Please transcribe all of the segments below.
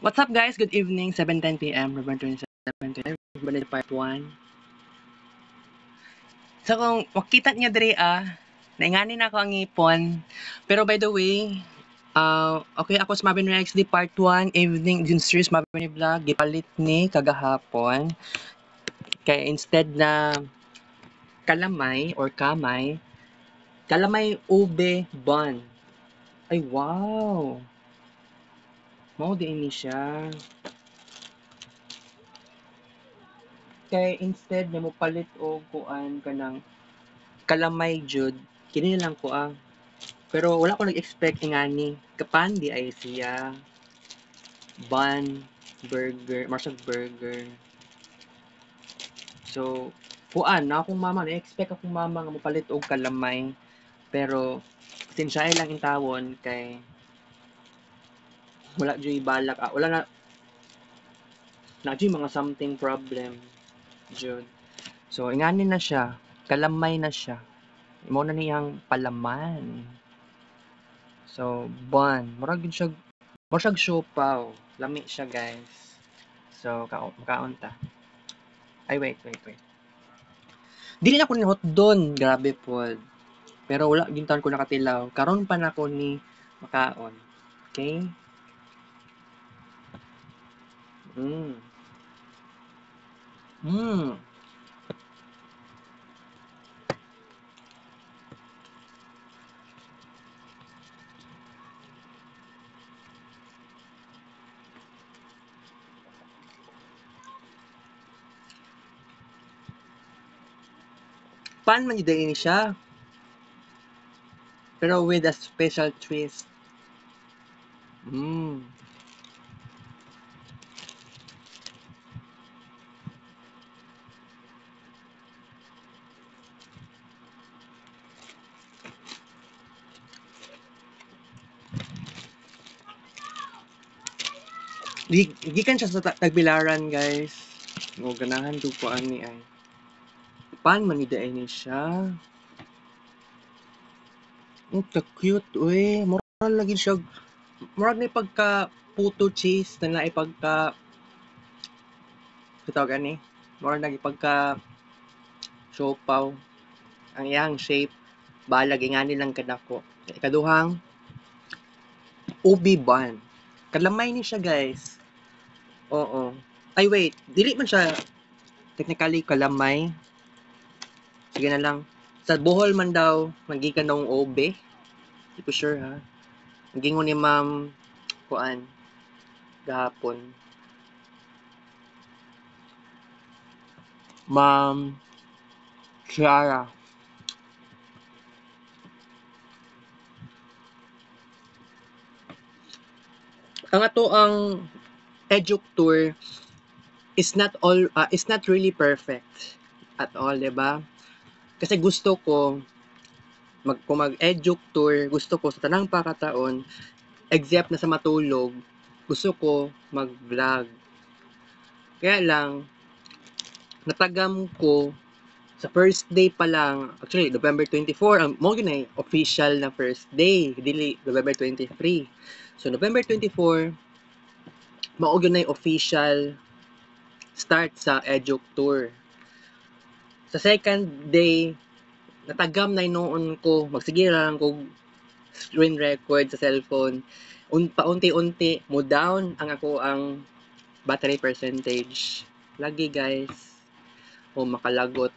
What's up guys? Good evening, 7:10 PM, November 27, Banil Part 1. So kung makita niya diri nainganin ako ang ipon. Pero by the way, okay ako sa Mabin Rex di Part 1, evening June series Mabin Vlog, gipalit ni kagahapon. Kaya instead na kalamay or kalamay ube bun. Ay wow! Mao di ini siya. Kaya instead na mo palit og kuan kanang kalamay jud kini lang ko pero wala ko nag-expect ingani kapandi ay siya bun burger marsag burger so kuan na akong mama na-expect akong mama nga mopalit og kalamay pero sinsya lang intawon kay wala jud balak wala na jud mga something problem jud so ingani na siya kalamay na siya mo na niyang palaman. So, bun. Murag yun siya, murag siopaw. Lami siya, guys. So, makaon ta. Ay, wait. Dili na ko ni hotdon. Grabe po. Pero wala, gintaan ko nakatilaw. Karon pa na ko ni makaon. Okay? Mm. Mm. Pan man yun ini siya. Pero with a special twist. Mm. Gikan siya sa Tagbilaran, guys. O, ganahan do po ani ay. Pan man yun ini siya. Cute, uy. Mura lagi siya. Murag na pagka puto cheese na na ipagka ito gani. Murag na ipagka siopaw. Ang iyang shape. Balag ingani lang kadako. Ikaduhang ubi bun. Kalamay ni siya, guys. Oo. Ay wait, dili man siya technically kalamay. Sige na lang. Sa Bohol man daw magikan daw ube. Di ko sure ha. Gingon ni Ma'am kuan gahapon. Ma'am Ciara. Ang ato ang Educ Tour is not really perfect at all, 'di ba? Kasi gusto ko kung mag-Educ Tour, gusto ko sa tanang pakataon, except na sa matulog, gusto ko mag-vlog. Kaya lang, natagam ko sa first day pa lang, actually, November 24, ang mo yun ay official na first day, dili November 23. So, November 24, mao yun ay official start sa Educ Tour. Sa second day, natagam na noon ko, magsige lang ko screen record sa cellphone. Paunti-unti, mo down ang battery percentage. Lagi guys, o makalagot.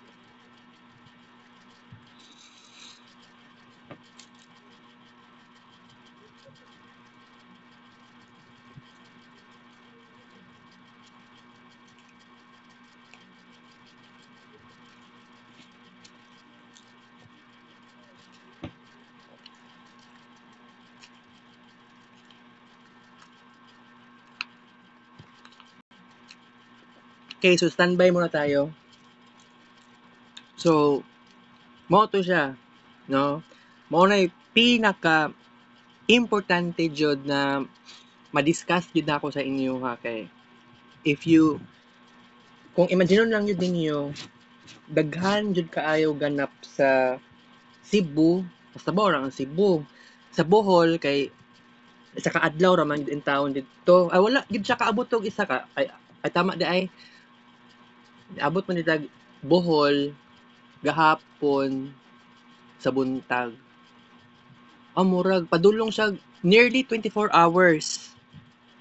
Okay, so standby muna tayo. So, mo to siya, no? Mo na pinaka importante jud na ma-discuss jud ako sa inyo ha kay if you kung imagine lang jud ninyo daghan jud kaayo ganap sa Cebu, basta ba ang Cebu. Sa Bohol kay Isa ka adlaw ra man gid in taon didto. Ay wala gid siya kaabot og isa ka ay tama di ay abot man nila Bohol gahapon sa buntag. Murag padulong siya nearly 24 hours.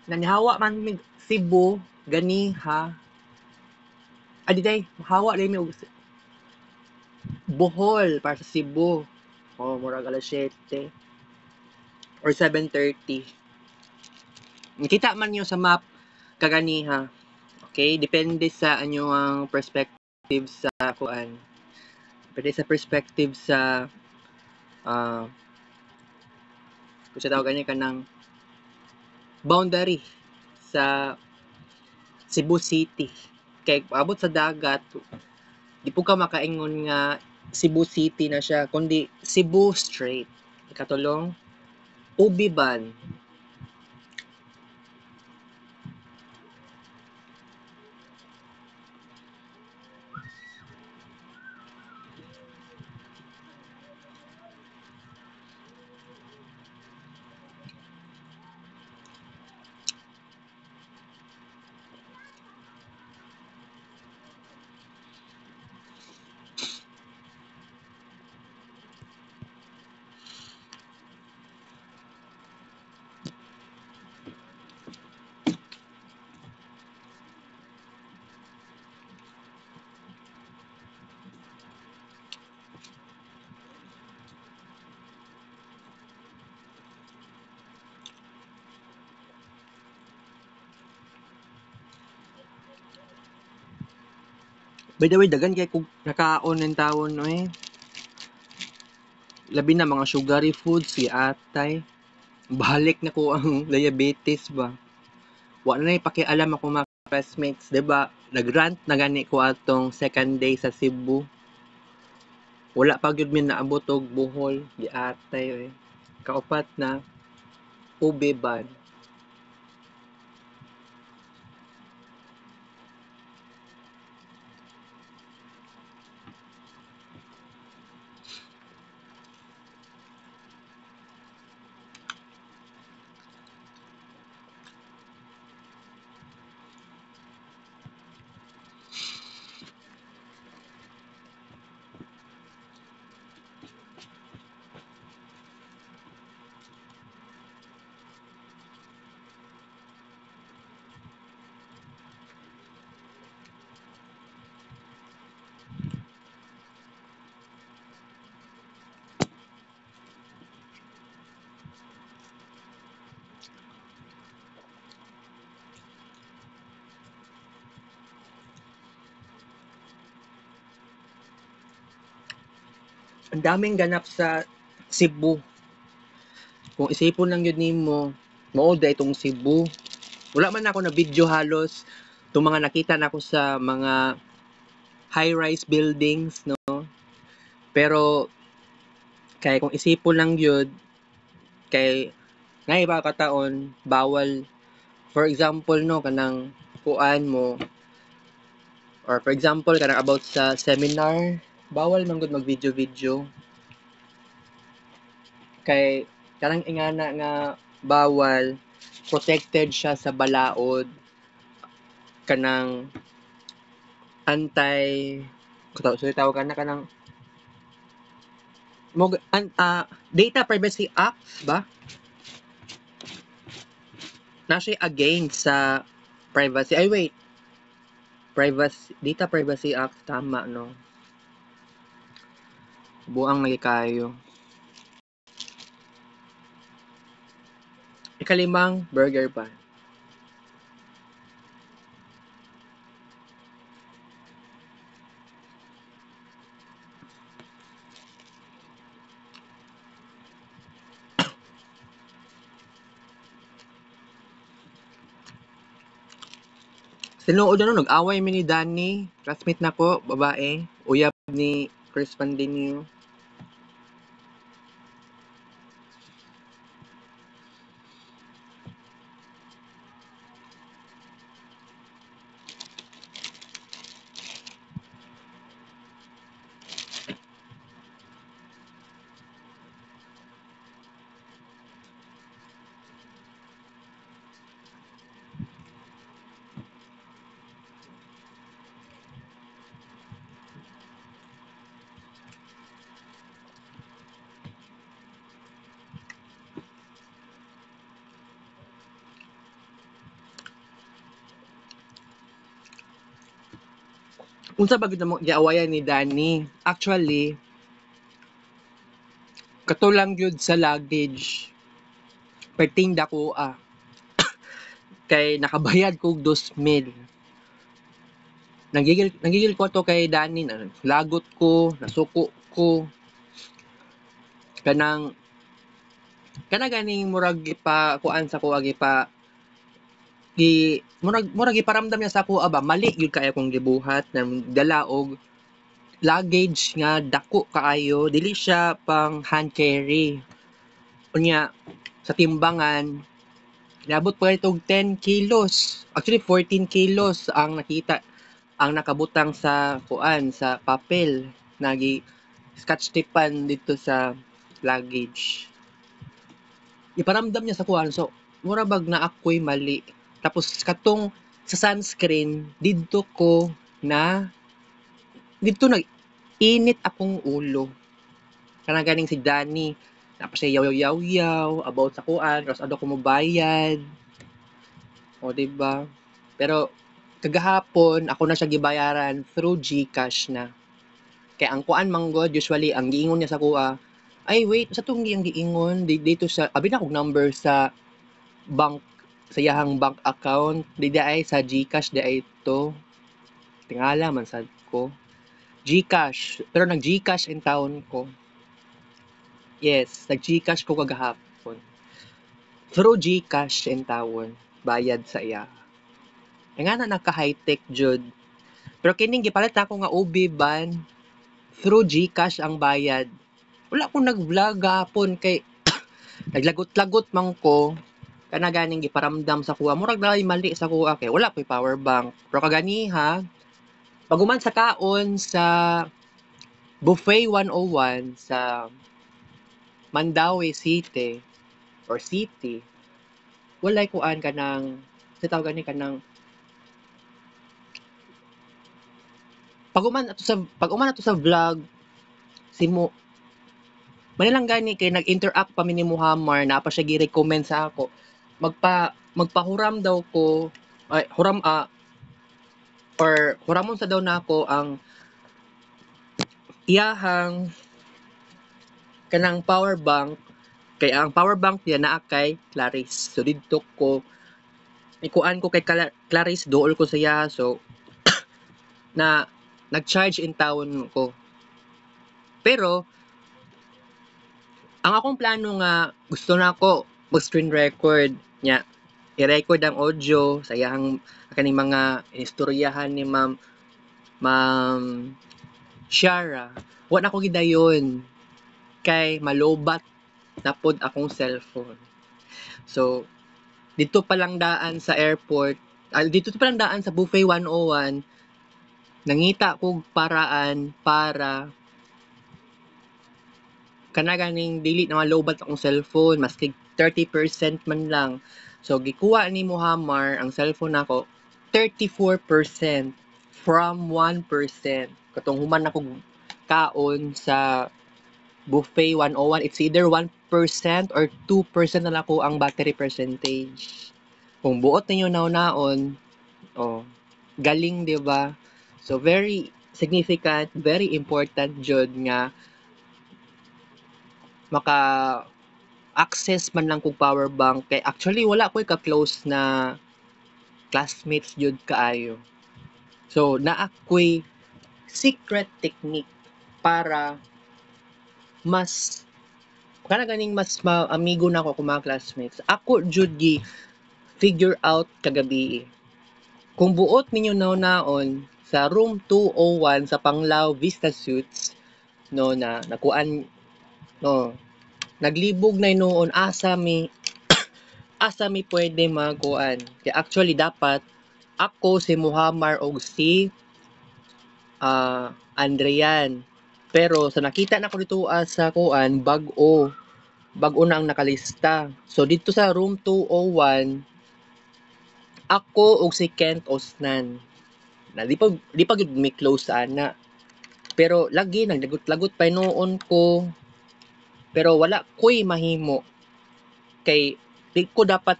Nanihawa man mig Cebu gani ha. Adi day hawa day mi og Bohol para sa Cebu. Murag alas 7 or 7:30. Kita man niyo sa map kaganiha. Okay, depende sa anyong perspective sa kuan. Depende sa perspective sa kung sa tawag ganyan kanang boundary sa Cebu City. Kay abot sa dagat, di po ka makaingon nga Cebu City na siya, kundi Cebu Strait. Ikatulong, Ubiban. By the way, dagan kay kung nakaon ng tawon, eh. Labi na mga sugary foods, si atay. Balik na ko ang diabetes ba. Wala na ipakialam ako mga classmates, 'di ba? Nagrant na gani ko atong second day sa Cebu. Wala pa gyud mi naabot og Bohol, di atay eh. Kaupat na Ubiban. Ang daming ganap sa Cebu. Kung isipon lang yun nimo, mao da itong Cebu. Wala man ako na video halos itong mga nakita na ako sa mga high-rise buildings, no? Pero kay kung isipon lang yun, kay nga iba kataon bawal, for example no kanang kuan mo, or for example kanang about sa seminar, bawal man gud mag video kay kanang ingana nga bawal, protected siya sa balaod, kanang anti so tawag na kanang Data Privacy Act ba, na siya against sa privacy. Ay wait, Data Privacy Act, tama no, buang lagi kayo. Ikalimang burger pa. Sinuod na nag-away mi ni Danny, classmate nako, babae, uyab ni Chris Pandinio. Unsa ba gid mo giawayan ni Danny? Actually, katulang gyud sa luggage. Perting dako kay nakabayad kog 2,000. Nagigil ko to kay Danny na lagot ko, nasuko ko kanang ganing murag gipa kuan sa ko gipa murag giparamdam niya sa ako ba mali gyud kay akong gibuhat ng dala og luggage nga dako kaayo dili siya pang hand carry unya sa timbangan niabot pa ito og 10 kilos actually 14 kilos ang nakita ang nakabutang sa kuan sa papel nagi scotch tapean dito sa luggage iparamdam niya sa kuan so mura bag na ako'y mali tapos katong sa sunscreen dito nag init akong ulo kanang ganing si Danny tapos siya yaw about sa kuan tapos ano ko mobayad o diba pero kagahapon ako na siya gibayaran through GCash na kay ang kuan manggod usually ang giingon niya sa kuha ay wait sa tong giyang giingon dito sa abi na kog number sa bank sa iyahang bank account di ay sa GCash di ay to tingala man sad ko GCash pero nag GCash in town ko yes nag GCash ko kagahapon through GCash in town bayad sa iya nga na naka high tech jud pero kining gipalit ako nga OB ban through GCash ang bayad wala ko nag-vlog gapon kay naglagot-lagot man ko kana ganing giparamdam sa kuha murag dali mali sa kuha kay wala ko'y power bank pero kaganiha paguman sa kaon sa Buffet 101 sa Mandaue City or City walay kuan kanang sa tawag gani kanang paguman ato sa vlog si mo manilang gani kay nag-interact pa mi ni Muhammar na pa siya gi-recommend sa ako magpahuram daw ko ay huram or huramon sa daw nako ang iyahang kanang power bank kay ang power bank niya naa kay Clarice so didto ko ikuan ko kay Clarice dool ko sa iya so na nag-charge in town ko pero ang akong plano nga gusto na ako mag-screen record nya i-record ang audio sa iyang kaning mga istoryahan ni Ma'am Shara wa na ko gidayon kay malobat na pod akong cellphone so dito pa lang daan sa airport dito pa lang daan sa Buffet 101 nangita kog paraan para kana ganing dili na malobat akong cellphone maski 30% man lang so gikuha ni Muhammar ang cellphone nako 34% from 1% katong human ako kaon sa Buffet 101 it's either 1% or 2% na lang ko ang battery percentage kung buot ninyo naon oh galing di ba so very significant very important jud nga maka access man lang kog power bank kay actually wala ko'y ka-close na classmates jud kaayo so naa ko'y secret technique para mas kana ganing mas amigo na ako kung mga classmates ako jud gi figure out kagabi kung buot ninyo naon sa room 201 sa Panglao Vista Suites no na nakuan no naglibog na noon asa mi pwede makuan kaya actually dapat ako si Muhammar og si Andrean pero sa nakita na ko dito sa kuan bag-o na ang nakalista so dito sa room 201 ako og si Kent Osnan na di pa gud mi close ana pero lagi naglagot-lagot pa noon ko pero wala ko'y mahimo kay di ko dapat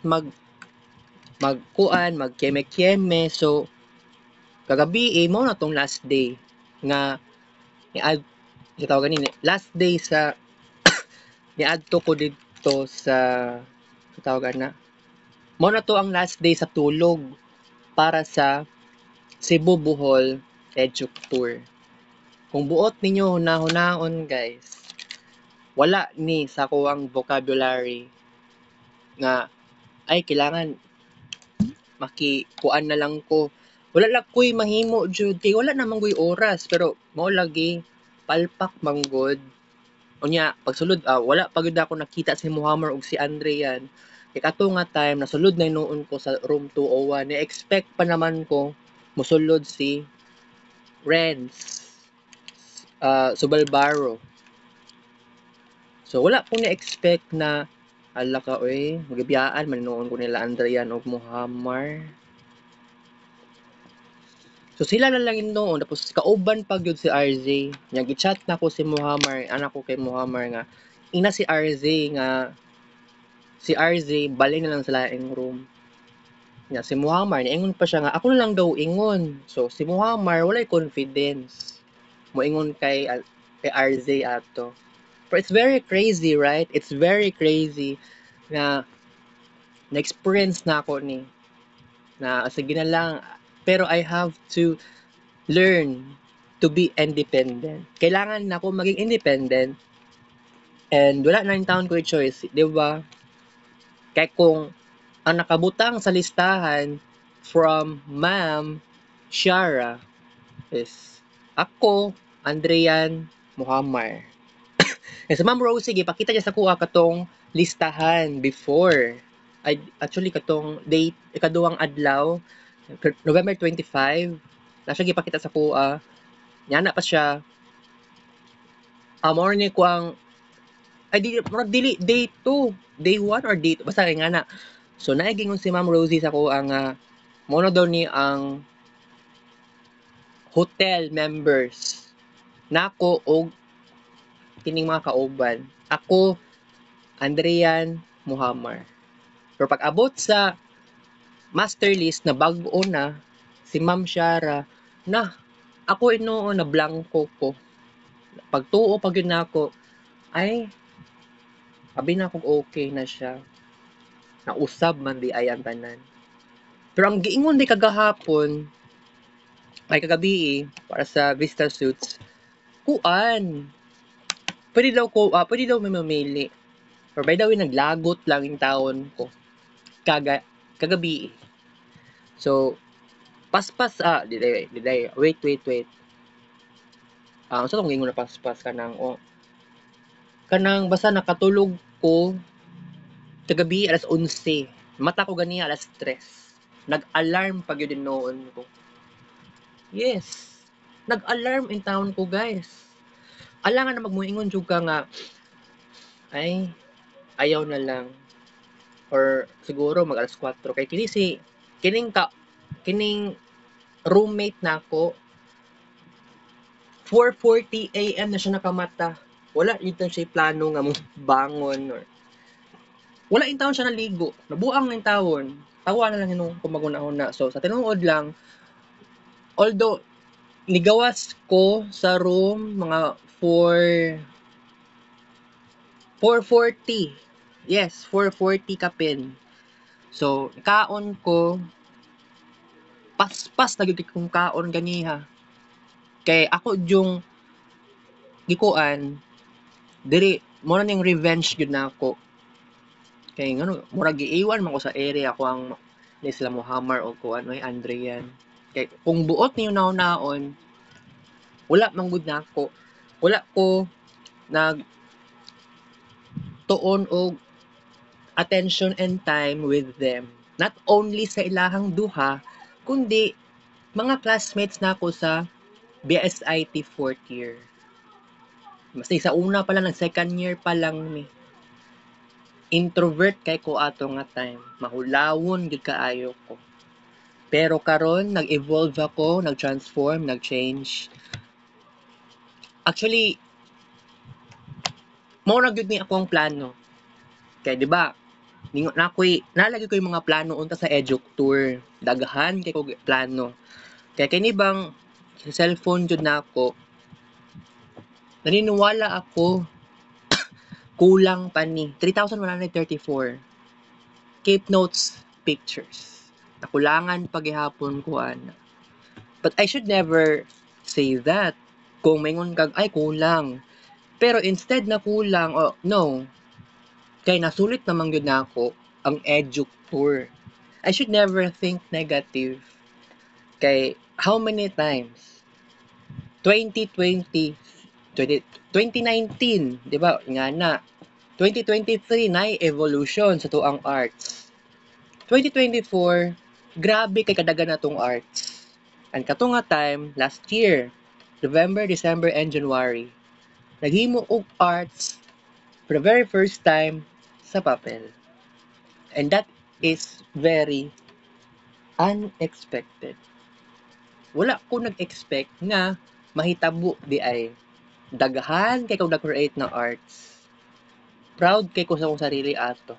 magkuan magkeme-keme so Kagabi mo na tong last day nga ni-add tawag ni last day sa ni-adto ko dito sa tawag na mo na to ang last day sa tulog para sa Cebu Bohol Edu Tour. Kung buot ninyo hunahon guys, wala ni sa kuwang vocabulary nga ay kailangan makikuan na lang ko. Wala lang ko'y mahimo jud kay wala namang ko'y oras pero mao lagi palpak manggod. Unya pagsulod wala pa gyud ako nakita si Muhammad ug si Andrean. Kay kato nga time nasulod na noon ko sa room 201. Ni-expect pa naman ko mosulod si Renz Subalbaro. So wala ko ni-expect na ala ka oy, magibiyaan man noon ko nila Andrean ug Muhammad. So sila na lang noon tapos kauban pa gyud si RZ. Nya gi-chat na ko si Muhammad, anak ko kay Muhammad nga ina si RZ nga si RZ bali na lang sa laing room. Nya si Muhammad ingon pa siya nga ako na lang daw ingon. So si Muhammad walay confidence. Moingon kay RZ ato. But it's very crazy, right? It's very crazy na na-experience na ako ni na sige na lang pero I have to learn to be independent. Kailangan na ako maging independent and wala na yung taon ko choice, di ba? Kaya kung ang nakabutang sa listahan from Ma'am Shara is ako, Andrean Muhammad. And sa Ma'am Rosie, ipakita niya sa kuha katong listahan before. Actually, katong date, ikaduhang adlaw, November 25, na siya gipakita sa kuha. Yana pa siya. Morning ko ang, dili, day 2, day 1 or day 2, basta nga na. So, naigingon si Ma'am Rosie sa kuha nga, mono daw ni ang hotel members. Nako og kining mga kauban. Ako, Andrean Muhammad. Pero pag abot sa master list na bago na, si Ma'am Shara, na, ako inoon na blanco ko. Pagtuo pag yun na ako, ay, abi na akong okay na siya. Nausab man di ay ang tanan. Pero ang giingon di kagahapon, ay kagabi para sa Vista Suits, kuan. Pwede daw may mamili. Or by the way, naglagot lang yung taon ko. Kagabi. So, paspas, wait. Sa tong gingon na paspas kanang basta nakatulog ko kagabi alas 11. Mata ko gani alas 3. Nag-alarm pag yun noon ko. Yes. Nag-alarm in town ko, guys. Alangan na magmuingon jud ka nga ay ayaw na lang or siguro mag alas 4 kay kining roommate nako 4:40 AM na siya nakamata. Wala ito siya plano nga mong bangon or wala in taon siya naligo. Nabuang ng taon. Tawa na lang yun kung maguna-una. So, sa tinuod lang, although, nigawas ko sa room mga 4:40. Yes, 4:40 kapin. So, kaon ko, paspas na kong kaon ganiha. Kay ako yung gikuan, diri, mo na yung revenge yun na ako. Kay ngano, murag giiwan man ko sa area ko ang ni sila Muhammad o kuan ay Andrean. Kay kung buot niyo naon wala man gud nako. Wala ko nag tuon og attention and time with them. Not only sa ilahang duha, kundi mga classmates nako sa BSIT 4th year. Mas sa una pa lang, second year pa lang ni. Introvert kay ko ato nga time. Mahulawon gid kaayo ko. Pero karon nag-evolve ako, nag-transform, nag-change. Actually, mo na gyud ni akong plano. Kay di ba? Nalagi ko yung mga plano unta sa Edu Tour. Daghan kay ko plano. Kaya kini bang sa cellphone jud nako, naniniwala ako kulang pa ni 3,134 Cape Notes pictures. Nakulangan paghihapon ko ana. But I should never say that. Kung maingon kag ay kulang. Pero instead na kulang, oh, no. Kay nasulit naman yun nako ang Edu Tour. I should never think negative. Kay how many times? 2020, 2019, di ba? Nga na. 2023 na evolution sa tuang arts. 2024, grabe kay kadagan na tong arts. And kato nga time, last year, November, December, and January, naghimo og arts for the very first time sa papel. And that is very unexpected. Wala ko nag-expect nga mahitabo di ay daghan kay kog nag-create ng arts. Proud kay ko sa akong sarili ato.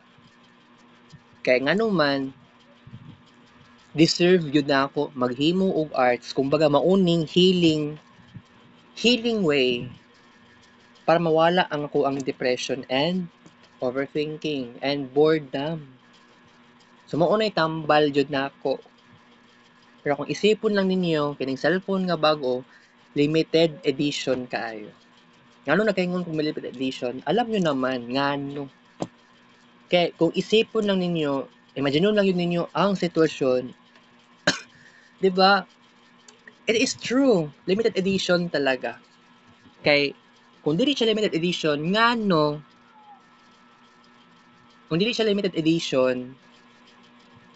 Kay nganong man, deserve yun na ako maghimo og arts. Kumbaga mauning healing way para mawala ang ako ang depression and overthinking and boredom. So maunay tambal jud na ako. Pero kung isipon lang ninyo, kining cellphone nga bago, limited edition kaayo. Ngano na kayong kung limited edition, alam nyo naman, ngano. Kaya kung isipon lang ninyo, imagine lang yun ninyo ang sitwasyon, di ba? It is true, limited edition talaga. Kay kung dili siya limited edition, ngano, kung dili siya limited edition,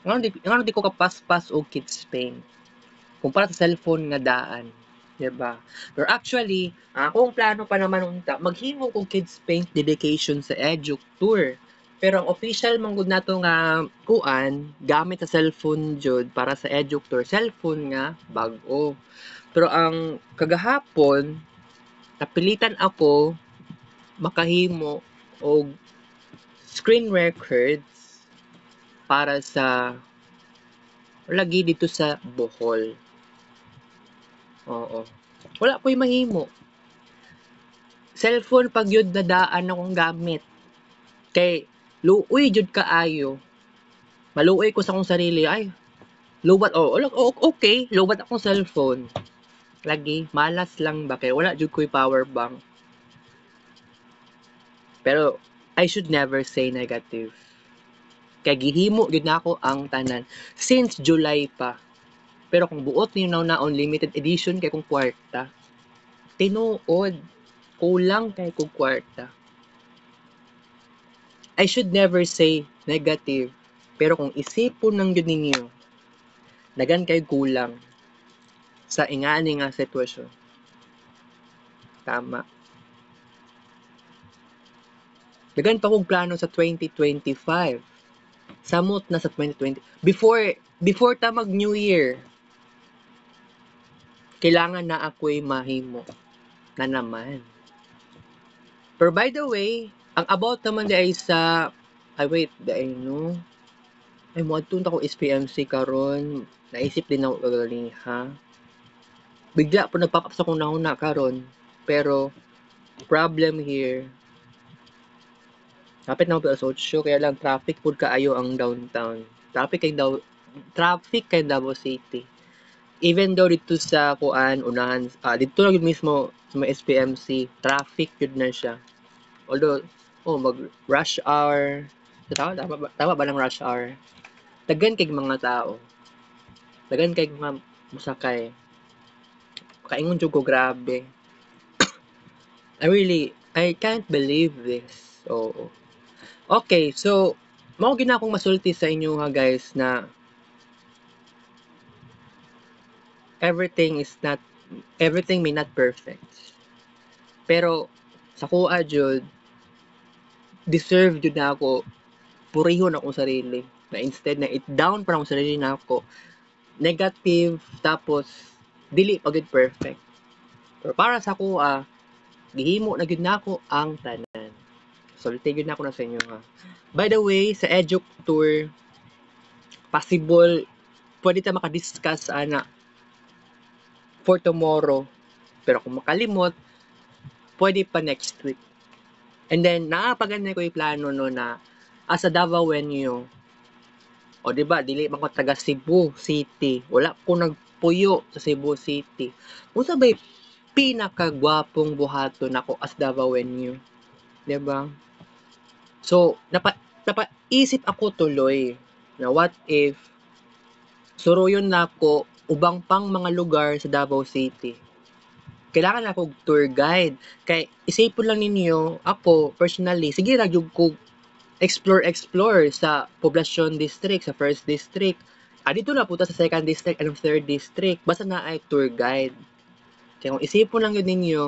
ngano di ko kapaspas o kids paint. Kumpara sa cellphone nga daan. Diba? Pero actually, akong plano pa naman unta, maghimo kong kids paint dedication sa Edu Tour. Pero ang official manggod nato nga kuan, gamit sa cellphone jud para sa Edu Tour, cellphone nga bag-o. Pero ang kagahapon, napilitan ako makahimo og screen records para sa lagi dito sa Bohol. Oo. Wala ko'y mahimo. Cellphone pag yun na daan akong gamit. Kay luoy jud kaayo. Maluoy ko sa akong sarili. Ay, lubat okay, lubat akong cellphone. Lagi malas lang ba kay wala jud ko'y power bank. Pero I should never say negative. Kay gihimo gid nako ang tanan since July pa. Pero kung buot niyo na unlimited edition kay kung kwarta, tinuod kulang kay kung kwarta. I should never say negative. Pero kung isipon ng yun ninyo, dagan kay kulang sa ingani nga sitwasyon. Tama. Dagan pa kong plano sa 2025. Samot na sa 2020. Before ta mag New Year, kailangan na ako'y mahimo na naman. Pero by the way, ang about naman di ay sa ay moadtong ta ko SPMC karon. Naisip din ako galing ha. Bigla po nagpop up sa kong nahuna karon. Pero problem here, kapit na ako sa 8 kaya lang traffic pud kaayo ang downtown. Traffic kay Davao City. Even though dito sa kuan unahan dito lang mismo sa SPMC, traffic yun na siya. Although mag rush hour, tama ba ng rush hour? Daghan kay mga tao. Daghan kay mga musakay. Kaingon jud ko grabe. I can't believe this. Oo. Okay, so mao gid na akong masulti sa inyo ha guys na everything may not perfect. Pero sa kuha jud deserve jud na ako purihon akong sarili na instead na it-down pa akong sarili na ako negative tapos dili pa gid perfect. Pero para sa kuha gihimo na gid nako ang tanan. Sulti gid nako na sa inyo ha. By the way, sa Edu Tour possible pwede ta maka-discuss ana for tomorrow. Pero kung makalimot, pwede pa next week. And then, nakapaganda ko yung plano no na as a Davaoenyo, o diba, dili man ko taga Cebu City. Wala ko nagpuyo sa Cebu City. Kung sabay, pinakagwapong buhaton ako as Davaoenyo. Diba? So, napaisip ako tuloy na what if suruyon na ako ubang pang mga lugar sa Davao City. Kailangan ako tour guide. Kay isipon lang ninyo, ako personally, sige ra jud ko explore sa Poblacion District, sa First District. Dito na punta sa Second District and Third District. Basta na ay tour guide. Kaya kung isipon lang yun ninyo,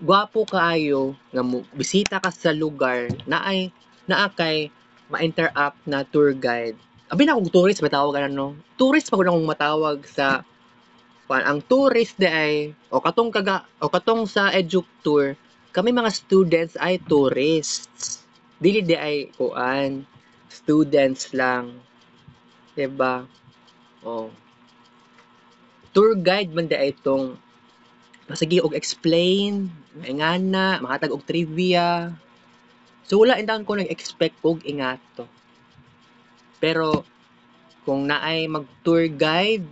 gwapo kaayo nga mo bisita ka sa lugar na ay naakay ma-interact na tour guide. Abi na kung tourist matawag ano no. Tourist pa ko na kung matawag sa ang tourist de ay o katong sa edu tour, kami mga students ay tourists. Dili de ay kuan students lang. Diba? Oh. Tour guide man de ay itong sige og explain, ingana, makatag og trivia. So wala intawon ko nag-expect og ingato. Pero kung naay mag-tour guide,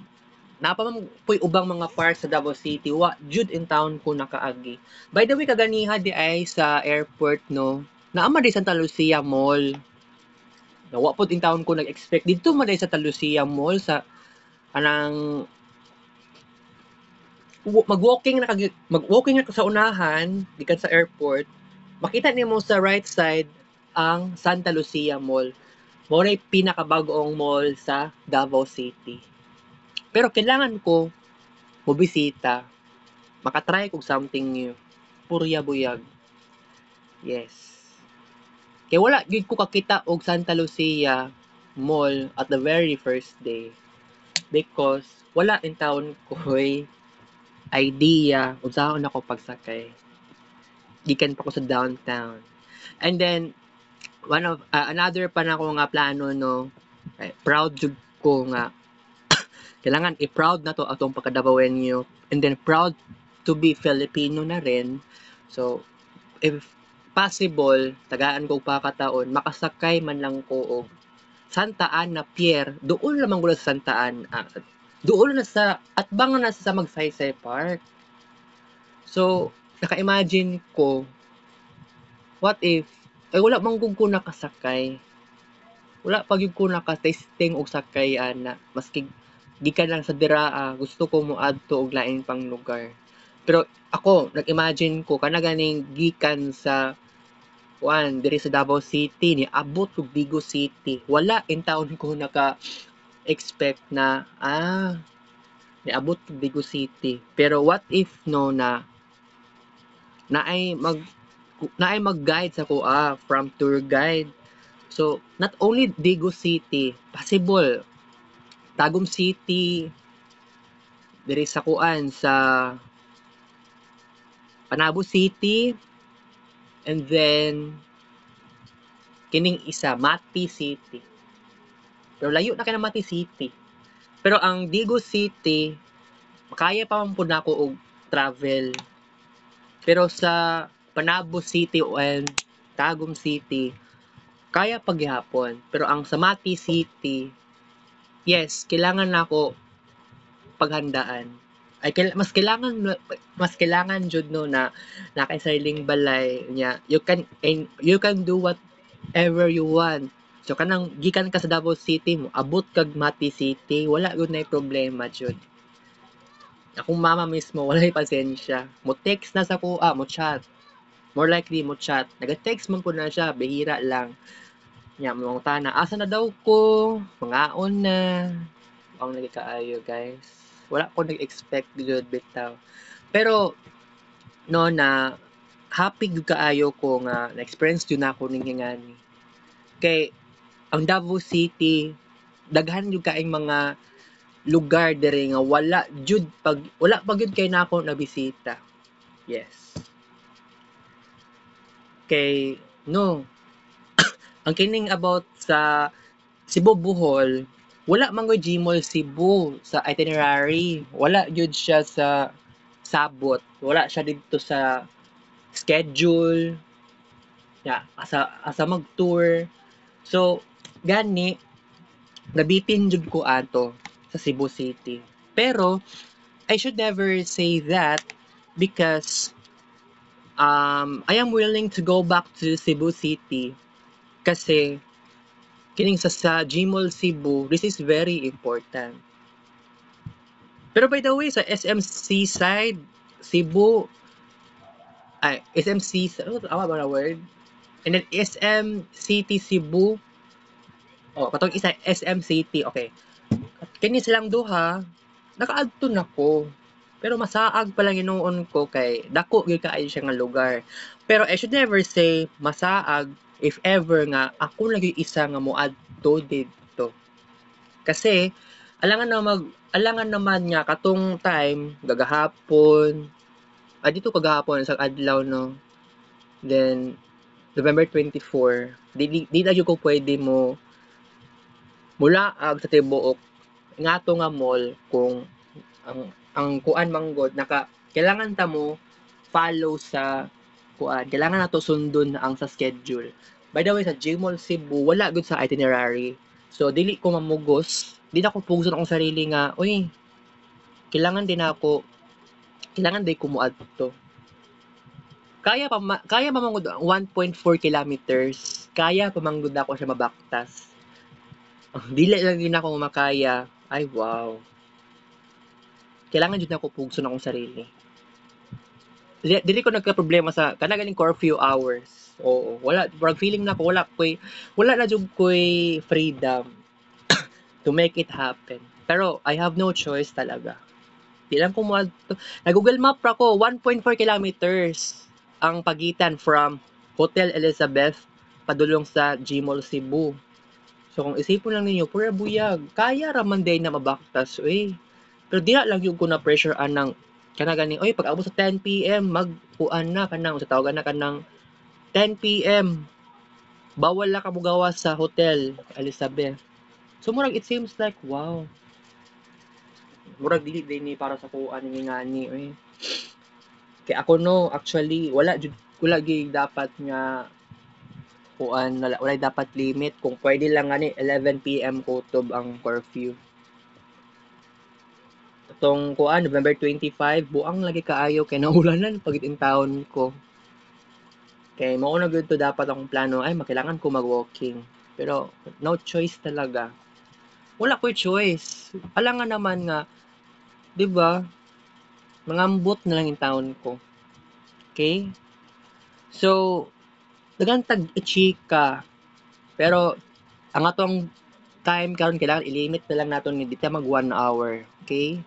napaman po'y ubang mga parts sa Davao City, wa jud in town ko nakaagi. By the way, kaganiha di ay sa airport no, naama di Santa Lucia Mall. Wa pod in town ko nag-expect dito man di sa Santa Lucia Mall sa anang mag-walking na sa unahan gikan sa airport, makita nimo sa right side ang Santa Lucia Mall. Mao ray pinakabag-ong mall sa Davao City. Pero kailangan ko mobisita, makatry kog something new. Purya buyag. Yes. Kaya wala gid ko kakita og Santa Lucia Mall at the very first day because wala in town ko'y idea kung saan ako pagsakay. Gikan pa ko sa downtown. And then, another pa na ko nga plano, no, proud jud ko nga, kailangan i-proud na to atong pagkadabawenyo, and then proud to be Filipino na rin. So, if possible, tagaan ko pakataon, makasakay man lang ko og Santa Ana Pier, doon lamang ko sa Santa Ana, doon na sa, at bang na sa Magsaysay Park. So, naka-imagine ko, what if, wala man ko nakasakay. Wala pag yung ko nakatesting og sakay ana. Maski gikan lang sa diraa, gusto ko mo adto og lain pang lugar. Pero ako, nag-imagine ko, kana ganing gikan sa diri sa Davao City, ni abot og Vigo City. Wala in town ko naka-expect na, niabot og Vigo City. Pero what if no na naay mag-guide sa kuha from tour guide. So, not only Vigo City, possible Tagum City, diri sa kuan sa Panabo City, and then kining isa Mati City. Pero layo na kay na Mati City. Pero ang Vigo City, makaya pa man pud nako og travel. Pero sa Panabo City and Tagum City, kaya paghihapon. Pero ang sa Mati City, yes, kailangan nako paghandaan. Ay mas kailangan jud no na kay sariling balay niya. You can do whatever you want. So kanang gikan ka sa Davao City mo, abot kag Mati City, wala gud nay problema jud. Akong mama mismo walay pasensya. Mo text na sa kuha, mo chat. More likely mo chat. Naga-text man po na siya, bihira lang. Nya mo tana, asa na daw ko? Mangaon na. Ang nagkaayo, guys. Wala ko nag-expect jud bitaw. Pero no na happy gud kaayo ko nga na-experience jud nako ning hingani. Kay ang Davao City daghan jud kaayong mga lugar diri nga wala pa gyud kay nako nabisita. Yes. Kay no ang kining about sa Cebu Bohol, Wala man gyud Gmall Cebu sa itinerary. Wala gyud siya sa sabot. Wala siya dito sa schedule. Ya, asa mag-tour. So, gani nabitin jud ko ato sa Cebu City. Pero I should never say that because I am willing to go back to Cebu City kasi kining sa Gmall Cebu, this is very important. Pero by the way, sa SMC side, Cebu, SMC, ano ba na word? And then SM City Cebu, katong isa SM City, okay. Kini silang duha, nakaadto na ko. Pero masaag pa lang inuon ko kay dako gyud kaayo siya nga lugar. Pero I should never say masaag if ever nga ako lagi isa nga moadto dito. Kasi alangan naman nga katong time gagahapon. Dito kagahapon sa adlaw no. Then November 24, di na jud ko pwede mo mulaag sa tibuok nga to nga mall kung ang kuan manggod kailangan ta mo follow sa kuan. Kailangan nato sundon ang sa schedule. By the way, sa Gmall Cebu, wala gud sa itinerary. So, dili ko mamugos. Di na ko puguson akong sarili nga, uy, kailangan din ko muadto. Kaya pa manggod 1.4 kilometers. Kaya pa manggod ako siya mabaktas. Dili lang din ako makaya. Ay, wow. Kailangan jud na ko puguson akong sarili. Dili ko nagka-problema sa kanagaling curfew hours. Oo, wala parang feeling na ko wala na jud koy freedom to make it happen. Pero I have no choice talaga. Di lang ko mo nag-Google Map ra ko 1.4 kilometers ang pagitan from Hotel Elizabeth padulong sa Gmall Cebu. So kung isipon lang ninyo, pura buyag, kaya ra man day na mabaktas, Pero di lang yung ko na pressure anang kana gani pag abot sa 10 PM magkuan na kanang sa tawagan na kanang 10 PM bawal na ka mugawas sa Hotel Elizabeth. So murag it seems like wow. Murag dili din ni para sa kuan ni ngani Kay ako no actually wala gyud dapat nga kuan wala dapat limit kung pwede lang ngani 11 PM kutob ang curfew. Itong kuan November 25 buang lagi kaayo kay naulanan pagit in town ko. Kay mao na gyud to dapat akong plano makailangan ko mag-walking. Pero no choice talaga. Wala ko'y choice. Alangan naman nga 'di ba? Mangambot na lang in town ko. Okay? So daghan tag ichika. Pero ang atong time karon kailangan i-limit na lang naton ni dito mag 1 hour. Okay?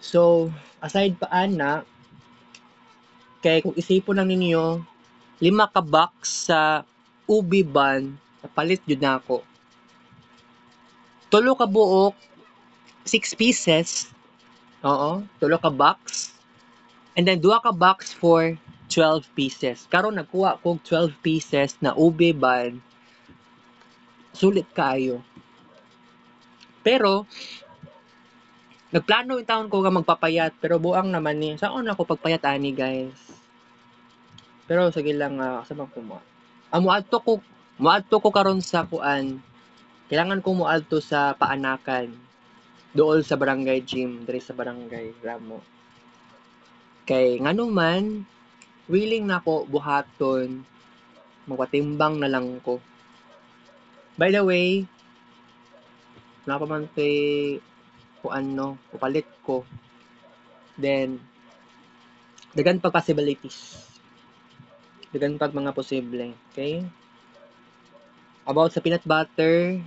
So, aside pa ana, kay kung isipon lang ninyo, 5 ka box sa ubi ban, palit jud nako. 3 ka buok, 6 pieces. Oo, 3 ka box. And then 2 ka box for 12 pieces. Karon nagkuha kog 12 pieces na ubi ban. Sulit kaayo. Pero nagplano in taon ko nga magpapayat pero buang naman ni. Saan ako pagpayat ani guys? Pero sige lang sa man ko mo. Muadto ko karon sa kuan. Kailangan ko muadto sa Paanakan. Dool sa barangay gym, diri sa barangay Ramo. Kay ngano man willing na ko buhaton. Magpatimbang na lang ko. By the way, wala pa man kay kuan no, pupalit ko. Then dagan pa possibilities. Dagan pag mga posible, okay? About sa peanut butter,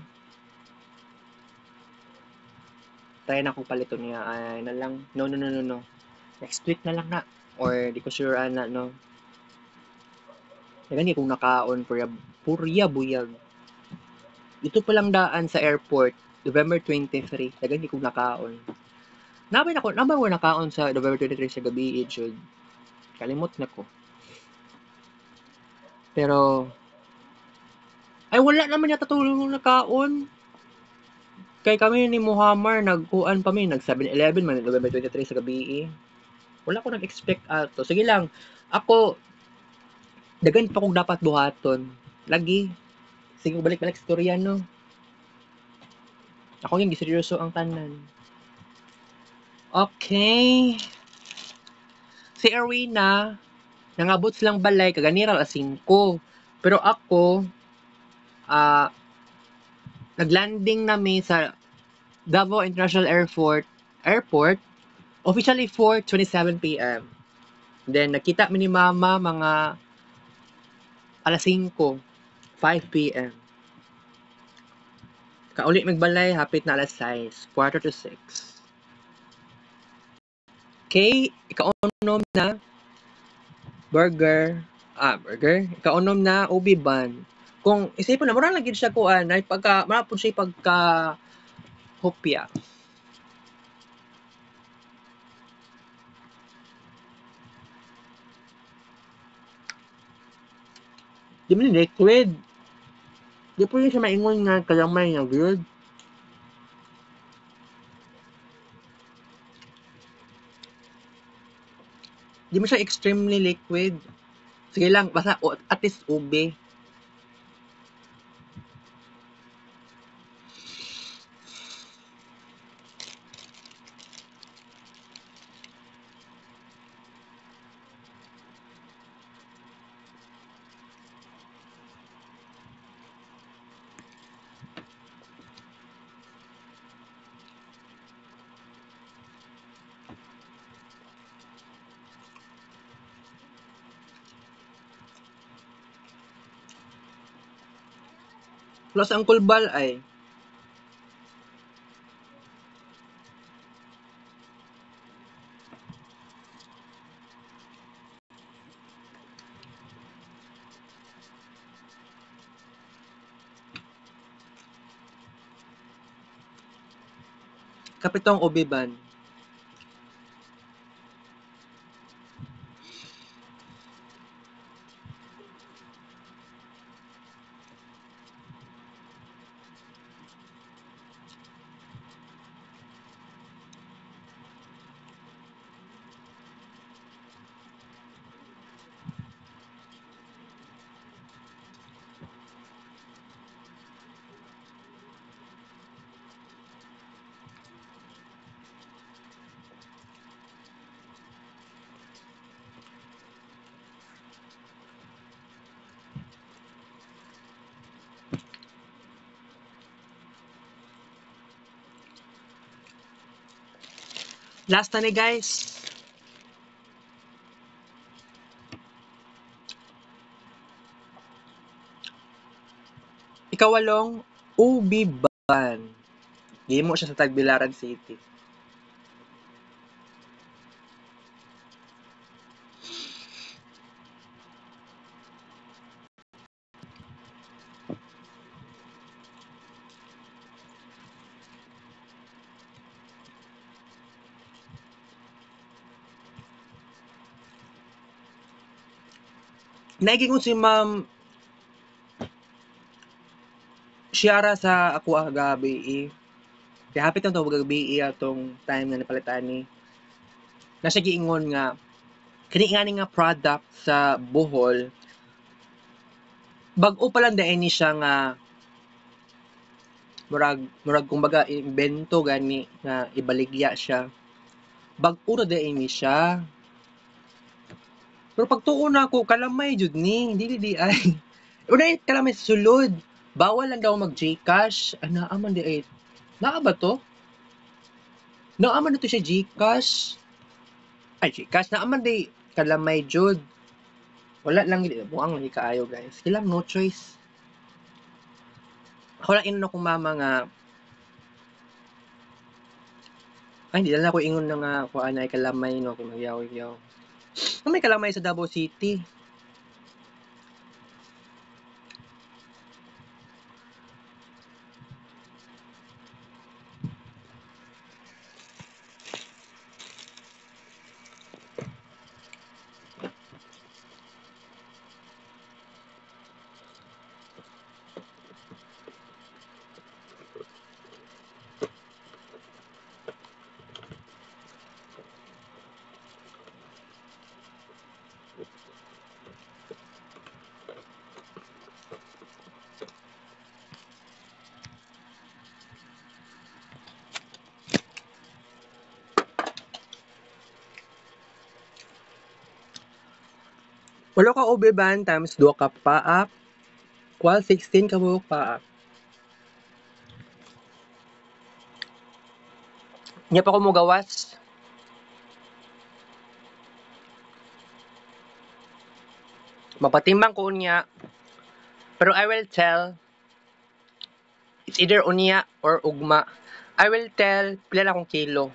try na kong palito niya. Ay na lang. No. Next week na lang na. Or di ko sure na, no. Dagan kung nakaon purya buyag. Ito pa lang daan sa airport, November 23. Dagan kung nakaon. Nabay ko nakaon sa November 23 sa gabi, jud. Kalimot na ko. Pero, wala naman yata tulong nakaon. Kay kami ni Muhammad, nagkuan pa mi, nag 7-Eleven man, November 23 sa gabi. Wala ko nag-expect ato. Sige lang, ako, dagan pa kong dapat buhaton. Lagi. Sige, balik-balik sa storya, no? Ako yung giseryoso ang tanan. Okay. Si Erwina, nangabot silang balay, kaganira alas 5. Pero ako, naglanding nami sa Davao International Airport, officially 4:27 p.m. Then, nakita mi ni Mama mga alas 5, 5 p.m. Kauli magbalay, hapit na alas 6, quarter to 6. Okay, ikaunom na burger. Ikaunom na ubi ban. Kung isipon na, mura lang gid siya kuan, ay pagka, marapon siya pagka hopya. Di mo liquid. Di po yun siya maingon nga kalamay nga good. Di mo siya extremely liquid. Sige lang, basta at least ube. Plus ang kulbal ay kapitong ube ban. Last na ni guys. Ikawalong ubi ban. Gihimo siya sa Tagbilaran City. Naiging ko si Ma'am Shiara sa ako gabi eh. Kaya hapit na to gabi atong time na napalitan ni. Nasa giingon nga kini nga product sa Bohol. Bag-o pa lang dayon ni siya nga murag kumbaga invento gani nga ibaligya siya. Bag-o ra dayon ni siya. Pero pagtuon na ako, kalamay jud ni, dili di ay. Unay kalamay sa sulod. Bawal lang daw mag Gcash. Ana aman di ay. Naa ba to? Naa man to siya Gcash. Ay Gcash na aman di kalamay jud. Wala lang gid buang lagi kaayo guys. Kilang no choice. Ako lang inon akong mama nga ay hindi lang ako ingon na nga kuan ay kalamay no kay magyaw-yaw. May kalamay sa Davao City. Walo ka ubeban times 2 ka paak, equal 16 ka buok paak. Nya pa ko mo gawas. Mapatimbang ko niya. Pero I will tell, it's either unya or ugma. I will tell, pila na akong kilo.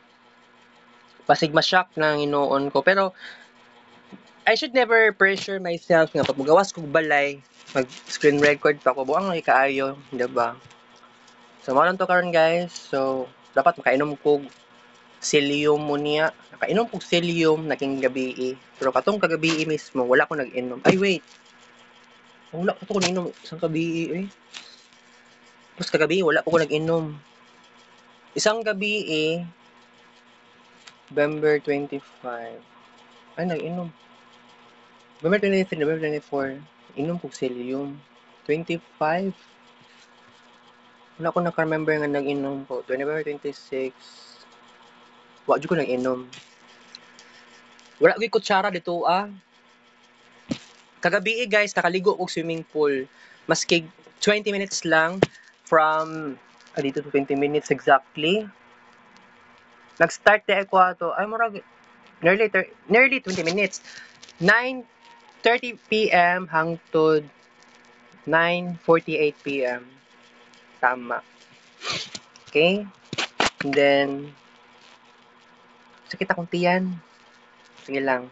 Pasig ma-shock na nginoon ko. Pero, I should never pressure myself nga pag magawas kog balay, mag-screen record pa ko, buang ay kaayo, diba? So, mo lang to karon guys. So, dapat makainom kog psyllium mo niya. Nakainom kog psyllium naging gabi. Pero katong kagabi mismo, wala ko nag-inom. Ay, wait. Wala ko to nag-inom isang gabi eh. Tapos kagabi, wala ko nag-inom. Isang gabi November 25. Ay, nag-inom. November 23, November 24. Inom kog psyllium. 25. Wala ko naka-remember nga nag-inom ko. November 26. Wala ko nag-inom. Wala ko kutsara dito Kagabi guys, nakaligo kog swimming pool. Maski 20 minutes lang from dito to 20 minutes exactly. Nag-start di ako ato. Ay murag nearly 20 minutes. 9:30 PM hangtod 9:48 PM. Tama. Okay? And then sakit akong tiyan. Sige lang.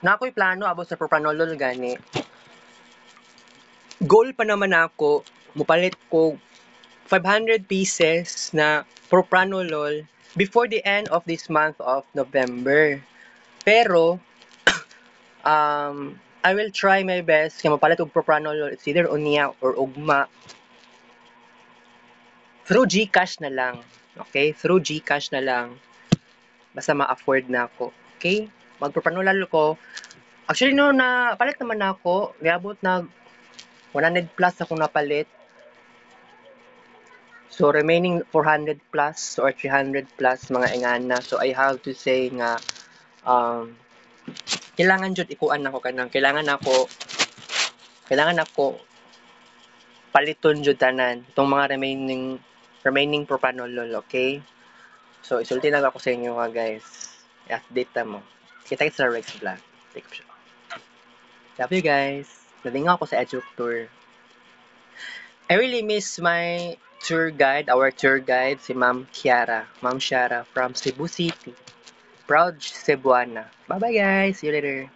Na ako'y plano abot sa propranolol gani. Goal pa naman ako, mupalit ko 500 pieces na propranolol before the end of this month of November. Pero, I will try my best kaya mapalit og propranolol. It's either unya or ugma. Through GCash na lang. Okay? Through GCash na lang. Basta ma-afford na ako. Okay? Magpropranolol ko. Actually, no, palit naman ako. Niabot na 100 plus akong napalit. So, remaining 400 plus or 300 plus mga ingana. So, I have to say nga, kailangan jud ikuan nako kanang kailangan ako paliton jud tanan itong mga remaining propranolol, okay? So, isulti lang ako sa inyo nga guys. I-update ta mo. Kita-kits sa Rex Vlog. Take a Love you guys. Nalingaw ako sa Eduk Tour. I really miss my tour guide, our tour guide, si Ma'am Ciara from Cebu City. Proud Cebuana. Bye-bye guys. See you later.